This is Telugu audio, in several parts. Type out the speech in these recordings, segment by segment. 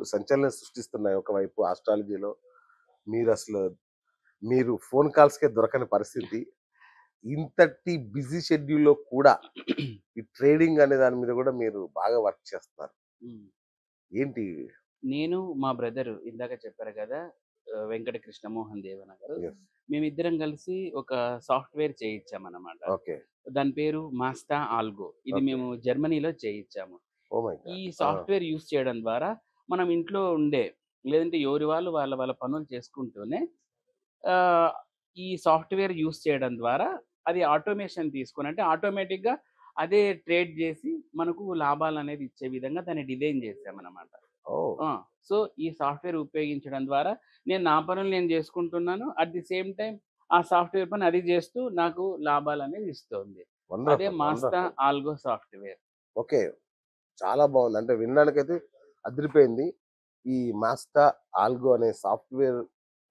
సంచలనం సృష్టిస్తున్నాయి ఒకవైపు ఆస్ట్రాలజీలో. మీరసలు మీరు ఫోన్ కాల్స్‌కే దొరకని పరిస్థితి. ఇంతటి బిజీ షెడ్యూల్‌లో కూడా ఈ ట్రేడింగ్ అనే దాని మీద గూడా మీరు బాగా వర్క్ చేస్తున్నారు. హ్మ్. ఏంటి? నేను, మా బ్రదరు ఇందాక చెప్పారు కదా! వెంకట కృష్ణమోహన్ దేవన గారు. యెస్. మేమిద్దరం కలిసి ఒక సాఫ్ట్‌వేర్ చేయించామనమాట. ఓకే. దాని పేరు మాస్టా ఆల్గో. ఇది ఓకే. మేము జర్మనీలో చేయించాము. ఓహ్ మై ఈ గాడ్! ఆ! సాఫ్ట్‌వేర్ యూజ్ చేయడం ద్వారా మనం ఇంట్లో ఉండే లేదంటే ఎవరి వాళ్ళు వాళ్ళ వాళ్ళ పనులు చేసుకుంటూనే ఆహ్, ఈ సాఫ్ట్‌వేర్ యూజ్ చేయడం ద్వారా అది ఆటోమేషన్ తీసుకొని అంటే ఆటోమేటిక్‌గా అదే ట్రేడ్ జేసి మనకు లాభాలనేది ఇచ్చే విధంగా దాన్ని డిజైన్ చేశామనమాట. ఓహ్! ఆ! సో, ఈ సాఫ్ట్‌వేర్ ఉపయోగించడం ద్వారా నేను నా పనులు నేను జేసుకుంటున్నాను. అట్ ది సేమ్ టైమ్ ఆ సాఫ్ట్‌వేర్ పని అది జేస్తూ నాకు లాభాలనేది ఇస్తోంది. అదే వండర్‌ఫుల్. మాస్టా వండర్‌ఫుల్. Algo software. ఓకే. చాలా బావుంది. అంటే వినడానికైతే అదిరిపోయింది. ఈ మాస్టా ఆల్గో అనే సాఫ్ట్‌వేర్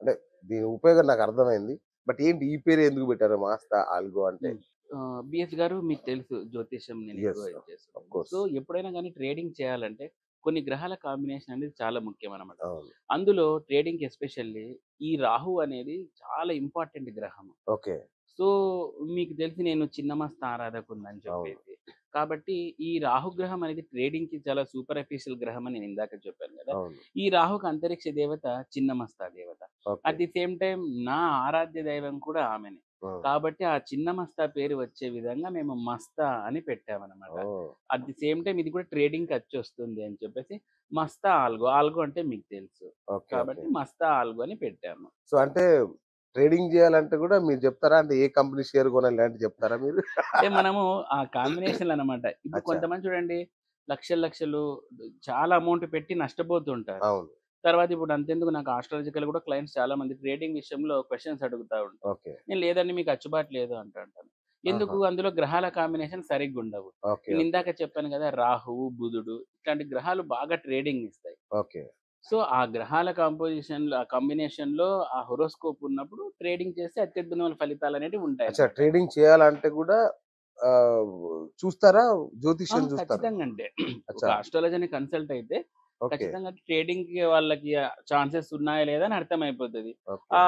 అంటే దీని ఉపయోగం నాకర్థమైంది. బట్ ఏంటి ఈ పేరే ఎందుకు పెట్టారు మాస్టా ఆల్గో అంటే? హ్మ్. బిఎస్ గారు మీకు తెలుసు జ్యోతిష్యం నేను యెస్. ఎక్కువ ఇది ఆఫ్ చేస్తుంటాను. So, course. ఎప్పుడైనా గాని ట్రేడింగ్ చేయాలంటే కొన్ని గ్రహాల కాంబినేషన్ అనేది చాలా ముఖ్యమనమాట. అవును. అందులో ట్రేడింగ్‌కి ఎస్పెషల్లీ ఈ రాహు అనేది చాలా ఇంపార్టెంట్ గ్రహం. ఓకే. సో, మీకు తెలిసి నేను చిన్నమస్త ఆరాధకుడినని అవును. చెప్పేసి. కాబట్టి ఈ రాహుగ్రహం అనేది ట్రేడింగ్‌కి చాలా సూపర్ ఎఫిషియల్ గ్రహం అని నేను ఇందాక చెప్పాను గదా! అవును. ఈ రాహుకి అంతరిక్ష దేవత చిన్నమస్త దేవత. Okay. At the same time నా ఆరాధ్య దైవం కూడా ఆమెనే. ఆ! కాబట్టి ఆ చిన్నమస్త పేరు వచ్చే విధంగా మేము మస్తా అని పెట్టామనమాట. ఓహ్! అట్ ది సేమ్ టైమ్ ఇది కూడా ట్రేడింగ్‌కి అచ్చొస్తుంది అని చెప్పేసి మస్తా ఆల్గో. ఆల్గో అంటే మీకు తెలుసు. ఓకే. ఓకే. కాబట్టి మస్తా ఆల్గో అని పెట్టాము. సో, అంటే ట్రేడింగ్ జేయాలంటే గూడా మీరు జెప్తారా? అంటే ఏ కంపెనీ షేర్ గొనాలి ఇలాంటివి జెప్తారా మీరు? అంటే మనము ఆ కాంబినేషన్‌లనమాట. ఇప్పుడు అచ్చా! కొంతమంది చూడండి లక్షలు, లక్షలు చాలా అమౌంట్ పెట్టి నష్టపోతుంటారు. అవును. తర్వాత ఇప్పుడు అంతెందుకు నాకు ఆస్ట్రాలజికల్ కూడా క్లయింట్స్ చాలా మంది ట్రేడింగ్ విషయంలో క్వెషన్స్ అడుగుతా ఉంటారు. ఓకే. నేను లేదండి మీకు అచ్చుబాటు లేదు అంటాను. ఎందుకు? ఆహా! అందులో గ్రహాల కాంబినేషన్ సరిగ్గుండవు. ఓకే. నేను ఓకే. ఇందాక చెప్పాను గదా! రాహువు, బుధుడు ఇట్లాంటి గ్రహాలు బాగా ట్రేడింగ్ ఇస్తాయి. ఓకే. సో, ఆ గ్రహాల కాంపోజిషన్‌లో ఆ కాంబినేషన్‌లో ఆ హోరోస్కోప్ ఉన్నప్పుడు ట్రేడింగ్ చేస్తే అత్యద్భుతమైన ఫలితాలనేటివి అచ్చా! ఉంటాయన్నమాట. ట్రేడింగ్ చేయాలంటే గూడా ఆహ్, చూస్తారా? జ్యోతిష్యం జూస్తారా? ఖచ్చితంగా అంటే ఒక అచ్చా! ఆస్ట్రాలజర్‌ని కన్సల్ట్ అయితే ఓకే. ఖచ్చితంగా ట్రేడింగ్‌కి వాళ్ళకి ఛాన్సెస్ ఉన్నాయా లేదా అని అర్థమైపోతది. ఓకే.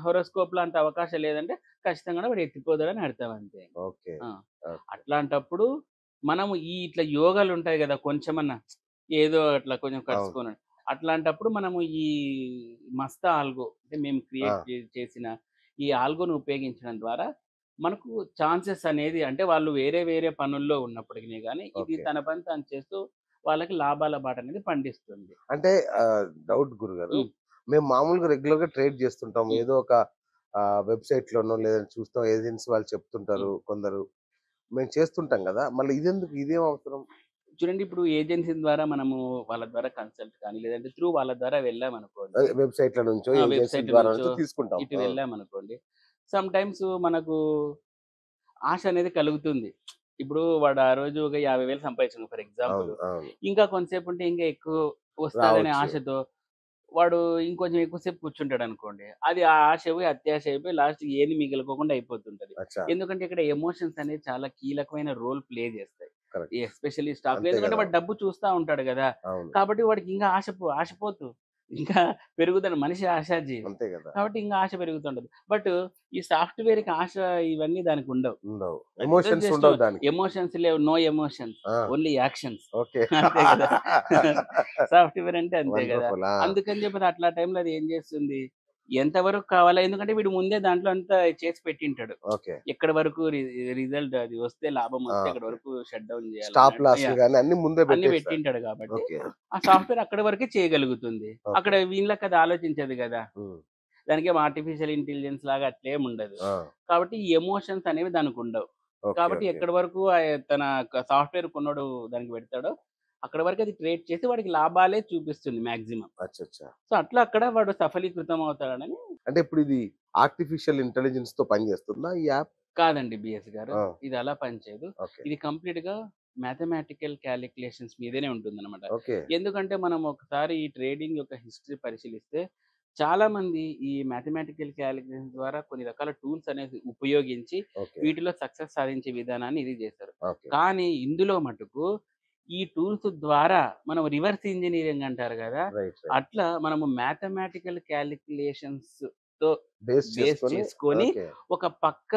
హోరోస్కోప్‌లో అంత అవకాశం లేదంటే ఖచ్చితంగా వాడు ఎత్తిపోతాడని అర్థం అంతే. ఓకే. ఆ! ఓకే. అట్లాంటప్పుడు మనము ఈ ఇట్లా యోగాలుంటాయి గదా! కొంచెమన్నా ఏదో అట్లా కొంచెం అవును. ఖర్చుకొని అట్లాంటప్పుడు మనము ఈ మస్తా ఆల్గో అంటే మేము ఆ! క్రియేట్ చేసిన ఈ ఆల్గోను ఉపయోగించడం ద్వారా మనకు ఛాన్సెస్ అనేది అంటే వాళ్ళు వేరే వేరే పనుల్లో ఉన్నప్పటికిని గాని, ఇది ఓకే. తన పని తాను చేస్తూ వాళ్ళకి లాభాల బాటనేది పండిస్తుంది. అంటే డౌట్ గురుగారు. హ్మ్. మేము మామూలుగా రెగ్యులర్‌గా ట్రేడ్ చేస్తుంటాం. హ్మ్. ఏదో ఒక వెబ్‌సైట్‌లోనో లేదంటే చూస్తాం ఏజెన్సీ వాళ్ళు చెప్తుంటారు హ్మ్. కొందరు. మేము చేస్తుంటాం గదా! మళ్ళీ ఇదెందుకు? ఇదేం అవసరం? చూడండి ఇప్పుడు ఏజెన్సీ ద్వారా మనము వాళ్ళ ద్వారా కన్సల్ట్ కానీ, లేదంటే త్రూ వాళ్ళ ద్వారా వెళ్ళామనుకోండి. అదే వెబ్‌సైట్‌ల నుంచో, ఏజెన్సీల వెబ్‌సైట్‌ల ద్వారా నుంచో నుంచో తీసుకుంటాం. ఇటు ఆ! వెళ్ళామనుకోండి. సమ్ టైమ్స్ మనకు ఆశ అనేది కలుగుతుంది. ఇప్పుడు వాడు ఆ రోజు ఒక 50,000 సంపాదించాడు ఫర్ ఎగ్జాంపుల్. అవును. అవును. ఇంకా కొంతసేపుంటే ఇంకా ఎక్కువ వస్తదనే రావచ్చు. ఆశతో వాడు ఇంకొంచెం ఎక్కువ సేపు కూర్చుంటాడనుకోండి. అది ఆ ఆశ పోయి, అత్యాశ అయిపోయి లాస్ట్‌కి ఏది మిగలకోకుండా అయిపోతుంటది. అచ్చా! ఎందుకంటే ఇక్కడ ఎమోషన్స్ అనేవి చాలా కీలకమైన రోల్ ప్లే చేస్తాయి. కరెక్ట్. ఎస్పెషల్లీ స్టాక్‌లో. అంతే ఎందుకంటే గదా! వాడు డబ్బు చూస్తా ఉంటాడు గదా! అవును. కాబట్టి వాడికి ఇంకా ఆశపోతు ఇంకా పెరుగుతాడు. మనిషి ఆశాజీవి. అంతే గదా! కాబట్టి ఇంగా ఆశ పెరుగుతుంటది. బట్ ఈ సాఫ్ట్‌వేర్‌కి ఆశ ఇవన్నీ దానికుండవు. ఉండవు. అది ఎమోషన్స్ జస్ట్ ఉండవు దానికి. ఎమోషన్స్ లేవు. No emotions. ఆ! Only actions. ఓకే. అంతే గదా! సాఫ్ట్‌వేర్ అంటే అంతే గదా! వండర్‌ఫుల్. ఆ! అందుకని చెప్పేసి అట్లా టైంలో అది ఏం చేస్తుంది? ఎంత వరకు కావాలా ఎందుకంటే వీడు ముందే దాంట్లో అంతా చేసి పెట్టింటాడు. ఓకే. ఎక్కడి వరకు రిజల్ట్ అది వస్తే లాభం ఆ! వస్తే ఎక్కడి ఓకే. వరకు షట్ డౌన్ స్టాప్ చేయాలన్నట్టు లాస్‌లు గాని అన్నీ ముందే అన్నీ పెట్టేస్తాడు. పెట్టింటాడు కాబట్టి, ఓకే. ఆ సాఫ్ట్‌వేర్ అక్కడి వరకే చేయగలుగుతుంది. ఓకే. అక్కడ వీళ్ళకి అది ఆలోచించదు గదా! హ్మ్. దానికేం ఆర్టిఫిషియల్ ఇంటెలిజెన్స్ లాగా అట్లేముండదు. ఆ! కాబట్టి ఈ ఎమోషన్స్ అనేవి దానికుండవు. ఓకే. కాబట్టి ఓకే. ఎక్కడి వరకు తన సాఫ్ట్‌వేర్ కొన్నోడు దానికి పెడతాడో, అక్కడి వరకు అది ట్రేడ్ చేసి వాడికి లాభాలే చూపిస్తుంది మాక్సిమం. అచ్చచ్చా! సో, అట్లా అక్కడ వాడు సఫలీకృతం అవుతాడని అంటే ఇప్పుడిది ఆర్టిఫిషియల్ ఇంటెలిజెన్స్‌తో పని చేస్తుందా ఈ యాప్? కాదండి బీఎస్ గారు. ఆ! ఇది అలా పనిచేయదు. ఓకే. ఇది కంప్లీట్‌గా మ్యాథమెటికల్ కాలిక్యులేషన్స్ మీదనే ఉంటుందనమాట. ఓకే. ఎందుకంటే మనం ఒకసారి ఈ ట్రేడింగ్ యొక్క హిస్టరీ పరిశీలిస్తే చాలామంది ఈ మ్యాథమెటికల్ కాలిక్యులేషన్ ద్వారా కొన్ని రకాల టూల్స్ అనేది ఉపయోగించి ఓకే. వీటిలో సక్సెస్ సాధించే విధానాన్ని ఇది చేశారు. ఓకే. కానీ ఇందులో మటుకు ఈ టూల్స్ ద్వారా మనం రివర్స్ ఇంజినీరింగ్ అంటారు కదా, రైట్. అట్లా మనము మ్యాథమెటికల్ క్యాలిక్యులేషన్స్ తో బేస్ బేస్ చేసుకొని. చేసుకొని ఓకే. ఒక పక్క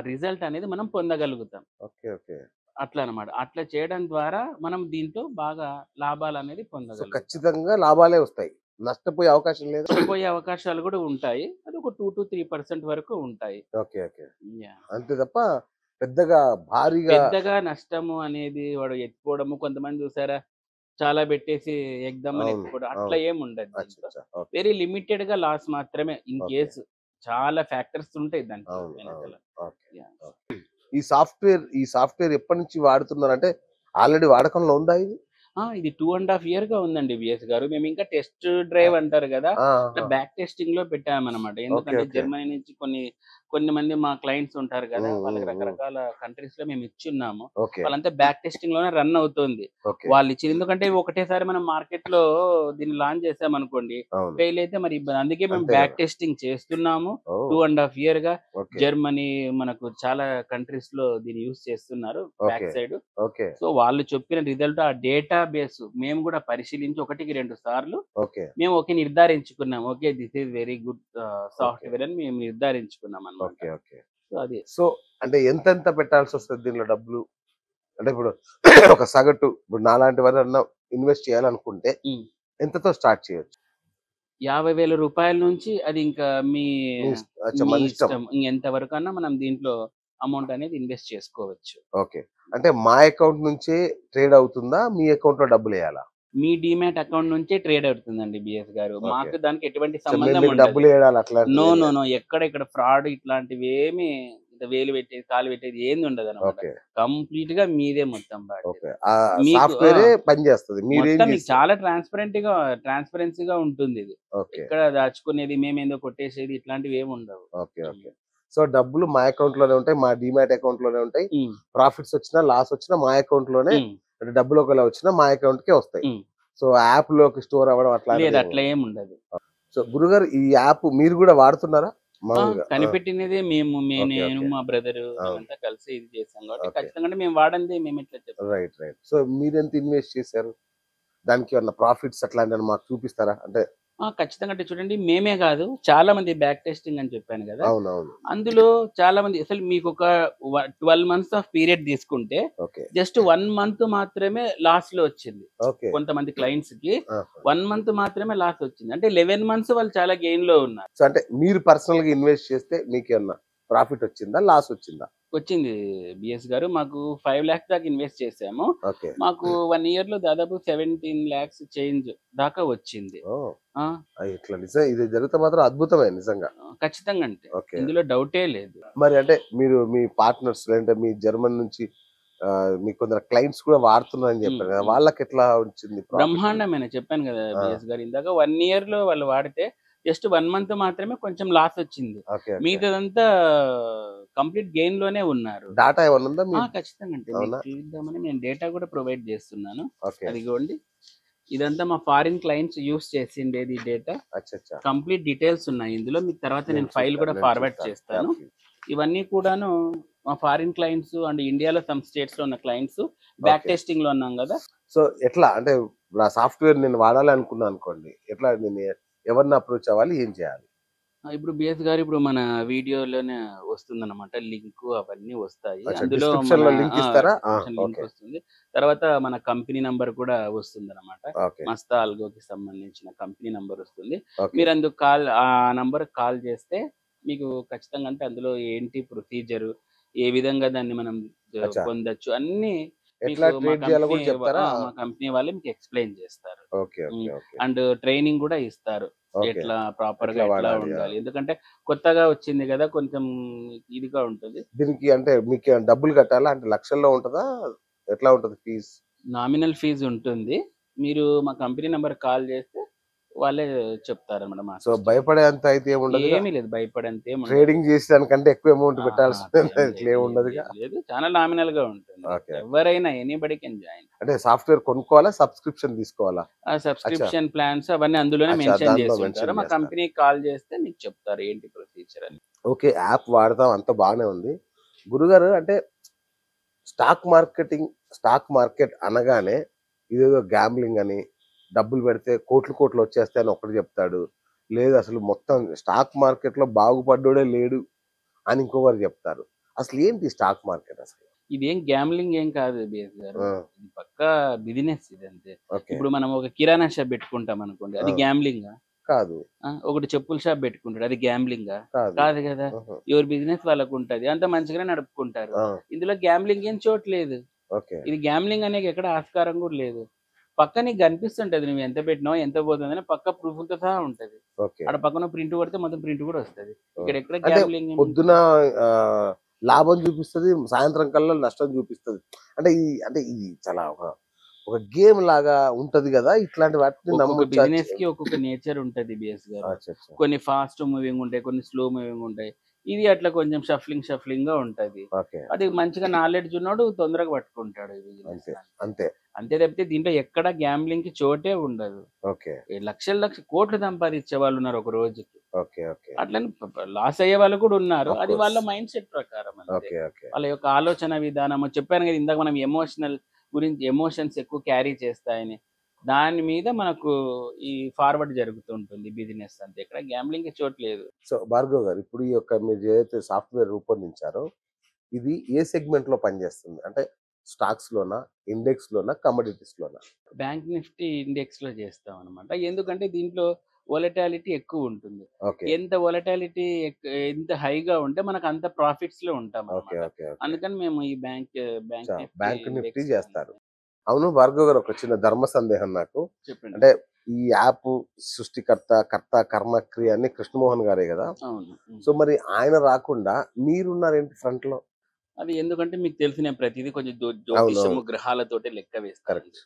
రిజల్ట్ అనేది మనం పొందగలుగుతాం. ఓకే. ఓకే. అట్లా అనమాట. అట్లా చేయడం ద్వారా మనం దీంట్లో బాగా లాభాలనేది సో, పొందగలుగుతాం. ఖచ్చితంగా లాభాలే వస్తాయి. నష్టపోయే అవకాశం లేదా? నష్టపోయే అవకాశాలు కూడా ఉంటాయి. అది ఒక 2-3% వరకు ఉంటాయి. ఓకే. ఓకే. యాహ్! అంతే తప్ప పెద్దగా భారీగా పెద్దగా నష్టము అనేది వాడు ఎత్తుకోవడము, కొంతమంది చూసారా చాలా పెట్టేసి ఎగ్దమ్మని అవును. ఎత్తుకోవడం అట్లా అవును. ఏముండదు దీంట్లో. అచ్చచ్చ! ఓకే. వెరీ లిమిటెడ్‌గా లాస్ మాత్రమే. In okay. కేస్ చాలా ఫ్యాక్టర్స్ ఉంటాయి దానికి అవును. వెనకాల. అవును. ఓకే. యాహ్! ఓకే. ఈ సాఫ్ట్‌వేర్ ఎప్పటినుంచి వాడుతున్నారంటే ఆల్రెడీ వాడకంలో ఉందా ఇది? ఇది 2½ ఇయర్‌గా ఉందండి బిఎస్ గారు. మేమింకా టెస్ట్ డ్రైవ్ అంటారు గదా, ఆ! అట్లా ఆ! బ్యాక్ టెస్టింగ్‌లో పెట్టామనమాట. ఓకే. ఎందుకంటే ఓకే. జర్మనీ నుంచి కొన్ని మంది మా క్లయింట్స్ ఉంటారు గదా, హ్మ్. వాళ్ళకి హ్మ్. హ్మ్. రకరకాల కంట్రీస్‌లో మేము ఇచ్చున్నాము. ఓకే. వాళ్ళంతా బ్యాక్ టెస్టింగ్‌లోనే రన్ అవుతుంది. ఓకే. వాళ్ళిచ్చింది ఎందుకంటే ఒకటేసారి మనం మార్కెట్‌లో దీన్ని లాంచ్ చేసామనుకోండి, అవును. ఫెయిల్ అయితే మరి ఇబ్బంది. అందుకే మేము అంతే బ్యాక్ గదా! టెస్టింగ్ చేస్తున్నాము. ఓహ్! 2½ ఇయర్‌గా ఓకే. జర్మనీ మనకు చాలా కంట్రీస్‌లో దీన్ని యూజ్ చేస్తున్నారు okay. Back side. Okay. So, వాళ్ళు చెప్పిన రిజల్ట్ ఆ డేటా బేస్ మేము గూడా పరిశీలించి 1కి 2 సార్లు ఓకే. మేము నిర్ధారించుకున్నాం. Okay. This is very good okay. Software అని మేము నిర్ధారించుకున్నామనమాట. ఓకే. ఓకే. సో, అది. సో, అంటే ఎంతెంత పెట్టాల్సొస్తది దీనిలో డబ్బులు? అంటే ఇప్పుడు ఒక సగటు ఇప్పుడు నాలాంటి వారన్నా ఇన్వెస్ట్ చేయాలనుకుంటే హ్మ్. ఎంతతో స్టార్ట్ చేయొచ్చు? రూ. 50,000 నుంచి అది ఇంకా అచ్చా! మీ మనిష్టం. ఇష్టం. ఇంగెంత వరకన్నా మనం దీంట్లో అమౌంట్ అనేది ఇన్వెస్ట్ చేసుకోవచ్చు. ఓకే. అంటే మా అకౌంట్ నుంచే ట్రేడ్ అవుతుందా? మీ అకౌంట్‌లో డబ్బులెయాలా? మీ డీమ్యాట్ అకౌంట్ నుంచే ట్రేడ్ అవుతుందండి బిఎస్ గారు. ఓకే. మాకు దానికి ఎటువంటి సో, మేము సంబంధం మీకు ఉండదు. డబ్బులెయడాలు నో, అట్లాంటిదేం నో, లేదు. నో. ఎక్కడ ఇక్కడ ఫ్రాడ్ ఇట్లాంటివేమి వేలు పెట్టేది, కాలు పెట్టేది ఏంది ఉండదనమాట. ఓకే. కంప్లీట్‌గా మీదే మొత్తం బాధ్యత. ఓకే. మీకు సాఫ్ట్‌వేరే పనిచేస్తది. మీరేం మొత్తం మీకు చేస్తారు? చాలా ట్రాన్స్‌పరెన్సీగా ఉంటుందిది. ఓకే. ఎక్కడ దాచుకునేది, మేమేందో కొట్టేసేది ఇట్లాంటివేముండవు. ఓకే. హ్మ్. ఓకే. సో, డబ్బులు మా అకౌంట్‌లోనే ఉంటాయి. మా డీమ్యాట్ అకౌంట్‌లోనే ఉంటాయి. హ్మ్. ప్రాఫిట్స్ వచ్చినా, లాస్ వచ్చినా మా అకౌంట్‌లోనే హ్మ్. అంటే డబ్బులు ఒకవేళ వచ్చినా మా అకౌంట్‌కే వస్తాయి. హ్మ్. సో, యాప్‌లోకి స్టోర్ అవ్వడం లేదు, అట్లాంటిదేమి అట్లా ఉండదు. ఏముండదు. సో, గురుగారు ఈ యాప్ మీరు గూడా వాడుతున్నారా? ఆ! మామూలుగా. ఆ! కనిపెట్టినదే ఓకే. నేను, ఓకే. మా బ్రదరు అవును. మేమంతా కలిసి ఇది చేసాం కాబట్టి ఓకే. ఖచ్చితంగా మేము వాడందే మేమెట్లా చెప్తాం. రైట్. రైట్. సో, మీరెంత ఇన్వెస్ట్ చేశారు? దానికేమన్నా ప్రాఫిట్స్ అట్లాంటివేమన్నా మాకు చూపిస్తారా? అంటే ఖచ్చితంగా. అంటే చూడండి, మేమే గాదు, చాలా మంది బ్యాక్ టెస్టింగ్ అని చెప్పాను గదా, అవునవును. అందులో చాలా మంది అసలు మీకొక 12 మంత్స్ ఆఫ్ పీరియడ్ తీసుకుంటే ఓకే. జస్ట్ 1 మంత్ మాత్రమే లాస్‌లో వచ్చింది. ఓకే. కొంతమంది క్లయింట్స్‌కి ఆహా! 1 మంత్ మాత్రమే లాస్ వచ్చింది. అంటే 11 మంత్స్ వాళ్ళు చాలా గెయిన్‌లో ఉన్నారు. సో, అంటే మీరు పర్సనల్‌గా ఇన్వెస్ట్ చేస్తే మీకేమన్నా ప్రాఫిట్ వచ్చిందా? లాస్ వచ్చిందా? వచ్చింది బిఎస్ గారు. మాకు 5,00,000 దాకా ఇన్వెస్ట్ చేసాము. ఓకే. మాకు 1 ఇయర్‌లో దాదాపు 17,00,000 చేంజ్ దాకా వచ్చింది. ఓహ్! ఆ! ఇట్లా ఇది జరిగితే మాత్రం అద్భుతమే నిజంగా. ఖచ్చితంగా అంటే. ఓకే. ఇందులో డౌటే లేదు. మరి అంటే మీరు మీ పార్ట్నర్స్ లేదంటే మీ జర్మనీ నుంచి మీకు కొందరు క్లయింట్స్ కూడా వాడుతున్నారని హ్మ్. చెప్పారు కదా! హ్మ్. వాళ్ళకెట్లా వచ్చింది ప్రాఫిట్? బ్రహ్మాండమైన చెప్పాను గదా ఆ! బిఎస్ గారు ఇందాక. 1 ఇయర్‌లో వాళ్ళు వాడితే జస్ట్ 1 మంత్ మాత్రమే కొంచెం లాస్ వచ్చింది. ఓకే. ఓకే. మిగతాదంతా కంప్లీట్ గెయిన్‌లోనే ఉన్నారు. డాటా ఏమన్నా ఉందా మీ ఖచ్చితంగా అంటే మీకు అవునా? చూపిద్దామని నేను డేటా కూడా ప్రొవైడ్ చేస్తున్నాను. ఓకే. అదిగోండి. ఇదంతా మా ఫారిన్ క్లయింట్స్ యూజ్ చేసిండేది డేటా. అచ్చచ్చా! కంప్లీట్ డీటెయిల్స్ ఉన్నాయి ఇందులో. మీకు తర్వాత నేను ఫైల్ కూడా నేను ఫార్వర్డ్ చూస్తాను. చేస్తాను. యాహ్! ప్లీజ్. ఇవన్నీ కూడాను మా ఫారిన్ క్లయింట్స్ అండ్ ఇండియాలో సమ్ స్టేట్స్‌లో ఉన్న క్లయింట్స్ బ్యాక్ ఓకే. టెస్టింగ్‌లో ఉన్నాం గదా. సో, ఎట్లా అంటే ఇప్పుడు ఆ సాఫ్ట్‌వేర్ నేను వాడాలనుకున్నా అనుకోండి. ఎట్లా నేను ఎవరిని అప్రోచ్ అవ్వాలి? ఏం చేయాలి? ఇప్పుడు బిఎస్ గారు ఇప్పుడు మన వీడియోలోనే వస్తుందన్నమాట. లింకు అవన్నీ వస్తాయి. అచ్చా! అందులో మన డిస్క్రిప్షన్‌లో లింక్ ఇస్తారా? Description link okay. వస్తుంది. తర్వాత మన కంపెనీ నంబర్ కూడా వస్తుందన్నమాట. ఓకే. మస్తా ఆల్గోకి సంబంధించిన కంపెనీ నంబర్ వస్తుంది. ఓకే. మీరు అందుకు ఆ నంబర్‌కి కాల్ చేస్తే మీకు ఖచ్చితంగా అంటే అందులో ఏంటి ప్రొసీజరు, ఏ విధంగా దాన్ని మనం అచ్చా! పొందొచ్చు అన్నీ ఎట్లా మీకు ట్రేడ్ చేయాలో కూడా చెప్తారా? మా కంపెనీ వాళ్ళే మీకు ఎక్స్‌ప్లెయిన్ చేస్తారు. ఓకే. ఓకే. హ్మ్. ఓకే. అండ్ ట్రైనింగ్ గూడా ఇస్తారు. ఓకే. ఎట్లా ప్రాపర్‌గా ఎట్లా ఎట్లా వాడాలి? ఆ! ఉండాలి. ఎందుకంటే కొత్తగా వచ్చింది గదా, కొంచెం ఇదిగా ఉంటుంది. దీనికి అంటే మీకేమైనా డబ్బులు కట్టాలా? అంటే లక్షల్లో ఉంటదా? ఎట్లా ఉంటది ఫీజ్? నామినల్ ఫీజ్ ఉంటుంది. మీరు మా కంపెనీ నంబర్‌కి కాల్ చేస్తే వాళ్ళే చెప్తారన్నమాట మా సో, అసిస్టెంట్. భయపడేంత అయితే ఏముండదుగా? ఏమీ లేదు, భయపడేంతేముండదు. ట్రేడింగ్ చేసేదానికంటే ఎక్కువ అమౌంట్ పెట్టాల్సిన అట్లేం ఇట్లా లేదు. ఏమి లేదు, ఉండదుగా? లేదు, లేదు. చాలా నామినల్‌గా ఉంటుంది. ఓకే. ఎవరైనా ఎనీబడీ కెన్ జాయిన్. అంటే సాఫ్ట్‌వేర్ కొనుక్కోవాలా? సబ్స్క్రిప్షన్ తీసుకోవాలా? ఆ అచ్చా! సబ్స్క్రిప్షన్ ప్లాన్స్ అవన్నీ అందులోనే అచ్చా! మెన్షన్ దాంట్లో చేసుంటారు. మెన్షన్ మా చేస్తారు. కంపెనీకి కాల్ చేస్తే మీకు చెప్తారు ఏంటి ప్రొసీజర్ అని. ఓకే. యాప్ వాడతాం అంతా బానే ఉంది. గురుగారు అంటే స్టాక్ మార్కెట్ అనగానే ఇదేదో గ్యాంబ్లింగ్ అని, డబ్బులు పెడితే కోట్లు కోట్లు వచ్చేస్తాయని ఒకటి చెప్తాడు. లేదు అసలు మొత్తం స్టాక్ మార్కెట్‌లో బాగుపడ్డోడే లేడు అని ఇంకొకరు చెప్తారు. అసలు ఏంటి స్టాక్ మార్కెట్ అసలు? ఇదేం గ్యామ్లింగ్ ఏం కాదు బిఎస్ గారు. ఆ! ఇది పక్కా బిజినెస్ ఇదంతే. ఓకే. ఇప్పుడు మనం ఒక కిరాణా షాప్ పెట్టుకుంటాం అనుకోండి. అది ఆ! గ్యామ్లింగా? కాదు. ఒకటి చెప్పుల షాప్ పెట్టుకుంటాడు. అది గ్యామ్లింగా? కాదు. కాదు కదా! ఆహా! ఎవరి బిజినెస్ వాళ్ళకుంటది. అంతా మంచిగానే నడుపుకుంటారు. ఆ! ఇందులో గ్యామ్లింగ్ ఏం చోట్లేదు. ఓకే. ఇది గ్యామ్లింగ్ అనేకి ఎక్కడ ఆస్కారం కూడా లేదు. పక్క నీకు కనిపిస్తుంటది. నువ్వు ఎంత పెట్టినావో, ఎంత పోతుందని పక్కా ప్రూఫ్‌లతో సహా ఉంటది. ఓకే. ఆడ పక్కన ప్రింట్ కొడితే మొత్తం ప్రింట్ కూడా వస్తది. ఆ! ఇక్కడ ఎక్కడ అంటే గ్యామ్లింగ్ పొద్దున లాభం చూపిస్తది. సాయంత్రం కల్లా నష్టం చూపిస్తది. అంటే ఇది చాలా ఒక గేమ్ లాగా ఉంటది గదా! ఇట్లాంటి వాటిని ఒక్కొక్క నమ్మొచ్చా? బిజినెస్‌కి ఒక్కొక్క నేచర్ ఉంటది బిఎస్ గారు. అచ్చచ్చ! కొన్ని ఫాస్ట్ మూవింగ్ ఉంటాయి. కొన్ని స్లో మూవింగ్ ఉంటాయి. ఇది అట్లా కొంచెం షఫ్లింగ్‌గా ఉంటది. ఓకే. అది మంచిగా నాలెడ్జ్ ఉన్నోడు తొందరగా పట్టుకుంటాడు ఈ బిజినెస్. అంతే. అంతే. అంతే తప్పితే దీంట్లో ఎక్కడ గ్యాంబ్లింగ్‌కి చోటే ఉండదు. ఓకే. లక్షలు కోట్లు సంపాదించే వాళ్ళు ఉన్నారు ఒక రోజుకి. ఓకే. ఓకే. అట్లని లాస్ అయ్యే వాళ్ళు కూడా ఉన్నారు. ఆఫ్ అది కోర్స్. వాళ్ళ మైండ్ సెట్ ప్రకారం అంతే. ఓకే. ఓకే. వాళ్ళ యొక్క ఆలోచన విధానము చెప్పాను కదా ఇందాక మనం ఎమోషన్స్ ఎక్కువ క్యారీ చేస్తాయని. దాని మీద మనకు ఈ ఫార్వర్డ్ జరుగుతూ ఉంటుంది బిజినెస్ అంతే. ఇక్కడ గ్యాంబ్లింగ్‌కి చోటు లేదు. సో, భార్గవ్ గారు ఇప్పుడు ఈ యొక్క మీరు ఏదైతే సాఫ్ట్‌వేర్ రూపొందించారో ఇది ఏ సెగ్మెంట్‌లో పనిచేస్తుంది? అంటే స్టాక్స్‌లోనా? ఇండెక్స్‌లోనా? కమోడిటీస్‌లోనా? Bank Nifty ఇండెక్స్‌లో చేస్తామనమాట. ఎందుకంటే దీంట్లో వోలటాలిటీ ఎక్కువ ఉంటుంది. ఓకే. ఎంత హైగా ఉంటే మనకు అంత ప్రాఫిట్స్‌లో ఓకే. ఉంటామనమాట. ఓకే. ఓకే. అందుకని మేము ఈ బ్యాంక్ బ్యాంక్ నిఫ్టీ ఇండెక్స్ చేస్తారు. అవును భార్గవ్ గారు ఒక చిన్న ధర్మ సందేహం నాకు. చెప్పండి. అంటే ఈ యాప్ సృష్టికర్త, కర్త, కర్మ, క్రియ అన్ని కృష్ణమోహన్ గారే గదా! అవును. హ్మ్. సో, మరి ఆయన రాకుండా మీరున్నారేంటి ఫ్రంట్‌లో? అది ఎందుకంటే మీకు తెలుసు నేను ప్రతిదీ కొంచెం జ్యోతిషము, అవునవును. గ్రహాలతోటే లెక్క వేస్తాను. కరెక్ట్.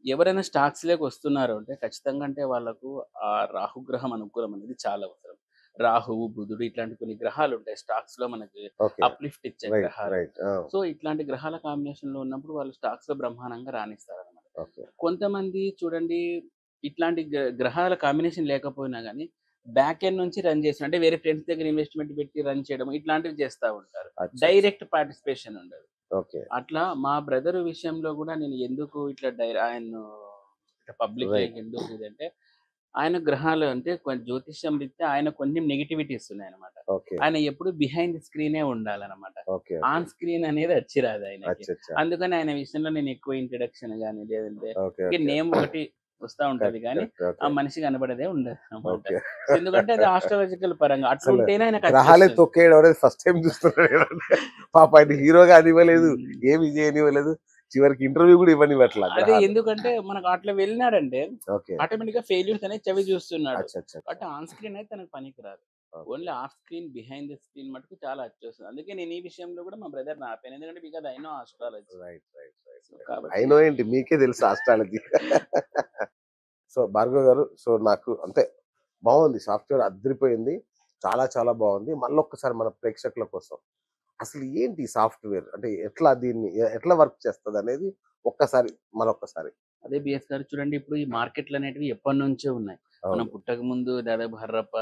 ఎవరైనా స్టాక్స్‌లోకి వస్తున్నారు అంటే ఖచ్చితంగా అంటే వాళ్ళకు ఆ రాహుగ్రహం అనుకూలం అనేది చాలా అవసరం. రాహువు, బుధుడు ఇట్లాంటి కొన్ని గ్రహాలు ఉంటాయి స్టాక్స్‌లో మనకి ఓకే. అప్‌లిఫ్ట్ ఇచ్చే రైట్. గ్రహాలు. రైట్. ఆ! సో, ఇట్లాంటి గ్రహాల కాంబినేషన్‌లో ఉన్నప్పుడు వాళ్ళు స్టాక్స్‌లో బ్రహ్మాండంగా రాణిస్తారనమాట. ఓకే. కొంతమంది చూడండి ఇట్లాంటి గ్రహాల కాంబినేషన్ లేకపోయినా గానీ బ్యాక్ ఎండ్ నుంచి రన్ చేసిన అంటే వేరే ఫ్రెండ్స్ దగ్గర ఇన్వెస్ట్‌మెంట్ పెట్టి రన్ చేయడం ఇట్లాంటివి చేస్తా ఉంటారు. అచ్చచ్చ! డైరెక్ట్ పార్టిసిపేషన్ ఉండదు. ఓకే. అట్లా మా బ్రదర్ విషయంలో గూడా నేను ఎందుకు ఇట్లా ఆయన్ను ఇట్లా పబ్లిక్‌లో రైట్. ఎందుకు ఇదంటే ఆయన గ్రహాలు అంటే జ్యోతిష్యం రీత్యా ఆయన కొన్ని నెగటివిటీస్ ఉన్నాయన్నమాట. ఓకే. ఆయన ఎప్పుడు బిహైండ్ స్క్రీనే ఉండాలన్నమాట. ఓకే. ఆన్ స్క్రీన్ అనేది వచ్చిరాదు ఆయనకి. అచ్చచ్చ! అందుకని ఆయన విషయంలో నేను ఎక్కువ ఇంట్రడక్షన్ గాని లేదంటే ఓకే. ఊరికే ఓకే. నేమ్ ఒకటి వస్తా ఉంటది కరెక్ట్. గానీ కరెక్ట్. ఆ ఓకే. మనిషి కనపడేదే ఉండదన్నమాట. ఓకే. ఎందుకంటే అది ఆస్ట్రాలజికల్ పరంగా అసలు అట్లుంటేనే ఆయనకు గ్రహాలే అచ్చొస్తది. తొక్కేయడం అనేది ఫస్ట్ టైమ్ చూస్తున్నాడు కదండీ. పాపం ఆయన హీరోగా అనివ్వలేదు. హ్మ్. ఏమి చేయనివ్వలేదు. చివరికి ఇంటర్వ్యూ కూడా ఇవ్వనివ్వట్ల అదే గ్రహాలు. ఎందుకంటే మనకు అట్లా వెళ్ళినాడంటే ఓకే. ఆటోమేటిక్‌గా ఫెయిల్యూర్స్ అనేది చవి చూస్తున్నాడు. అచ్చచ్చ! బట్ ఆన్ స్క్రీన్ అయితే తనకు పనికిరాదు. Okay. Only off screen, behind the screen మటుకు చాలా అచ్చొస్తది. అందుకే నేను ఈ విషయంలో కూడా మా బ్రదర్‌ని ఆపాను. ఎందుకంటే because I know astrology. Right. Right. Right. So, right. కాబట్టి ఐ నో ఏంటి మీకే తెలుసు ఆస్ట్రాలజీ. సో, భార్గవ్ గారు సో, నాకు అంతే బావుంది. సాఫ్ట్‌వేర్ అదిరిపోయింది. చాలా చాలా బావుంది. మళ్ళొక్కసారి మన ప్రేక్షకుల కోసం అసలు ఏంటి సాఫ్ట్‌వేర్? అంటే ఎట్లా దీన్ని ఎట్లా వర్క్ చేస్తదనేది ఒక్కసారి మరొక్కసారి. అదే బిఎస్ గారు చూడండి ఇప్పుడు ఈ మార్కెట్‌లనేటివి ఎప్పటినుంచో ఉన్నాయి. మనం అవును. పుట్టకముందు దాదాపు హర్రప్ప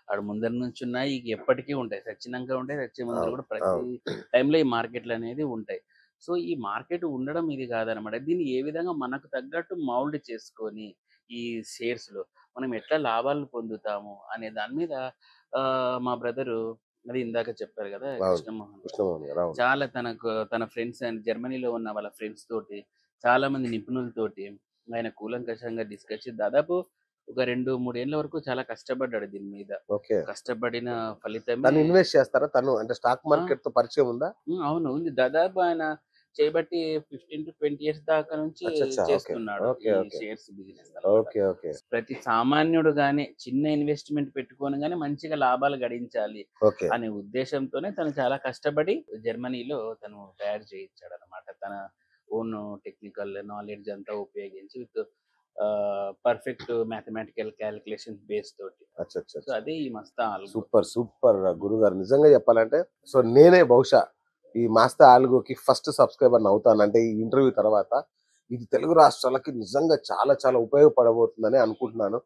ఆడ ముందర నుంచి ఉన్నాయి. ఇక ఎప్పటికీ ఉంటాయి. సచ్చినంక ఉంటాయి. సచ్చే ముందర అవును. కూడా ప్రతి అవును. టైంలో ఈ మార్కెట్‌లనేది ఉంటాయి. సో, ఈ మార్కెట్ ఉండడం ఇది కాదనమాట. దీన్ని ఏ విధంగా మనకు తగ్గట్టు మౌల్డ్ చేసుకొని ఈ షేర్స్‌లో మనం ఎట్లా లాభాలు పొందుతాము అనే దాని మీద మా బ్రదరు అది ఇందాక చెప్పారు కదా! అవును. కృష్ణమోహన్ గారు. కృష్ణమోహన్ గారు. అవును. చాలా తన ఫ్రెండ్స్ అండ్ జర్మనీలో ఉన్న వాళ్ళ ఫ్రెండ్స్ తోటి, చాలా మంది నిపుణులతోటి ఆయన కూలంకషంగా డిస్కస్ చేసి దాదాపు ఒక 2, 3 ఏళ్ల వరకు చాలా కష్టపడ్డాడు దీని మీద. ఓకే. కష్టపడిన ఫలితమే తను ఇన్వెస్ట్ చేస్తారా? తను అంటే స్టాక్ ఆ! మార్కెట్‌తో పరిచయం ఉందా? అవును. ఉంది. దాదాపు ఆయన చేయబట్టి 15-20 ఇయర్స్ దాకా నుంచి అచ్చచ్చ! ఓకే. చేస్తున్నాడు ఓకే. ఈ ఓకే. షేర్స్ బిజినెస్ అన్నమాట. ఓకే. ఓకే. ప్రతి సామాన్యుడు గాని చిన్న ఇన్వెస్ట్‌మెంట్ పెట్టుకొని గాని మంచిగా లాభాలు గడించాలి ఓకే. అనే ఉద్దేశంతోనే తను చాలా కష్టపడి జర్మనీలో తను తయారు చేయించాడన్నమాట. తన ఓన్ టెక్నికల్ నాలెడ్జ్ అంతా ఉపయోగించి with perfect mathematical calculations base తోటి. అచ్చచ్చ! సో, అదే ఈ మస్తా ఆల్గో. సూపర్. సూపర్ గురుగారు. నిజంగా చెప్పాలంటే సో, నేనే బహుశా ఈ మాస్టర్ ఆల్గోకి ఫస్ట్ సబ్‌స్క్రైబర్‌ని అవుతాను. అంటే ఈ ఇంటర్వ్యూ తర్వాత ఇది తెలుగు రాష్ట్రాలకి నిజంగా చాలా చాలా ఉపయోగపడబోతుందని అనుకుంటున్నాను.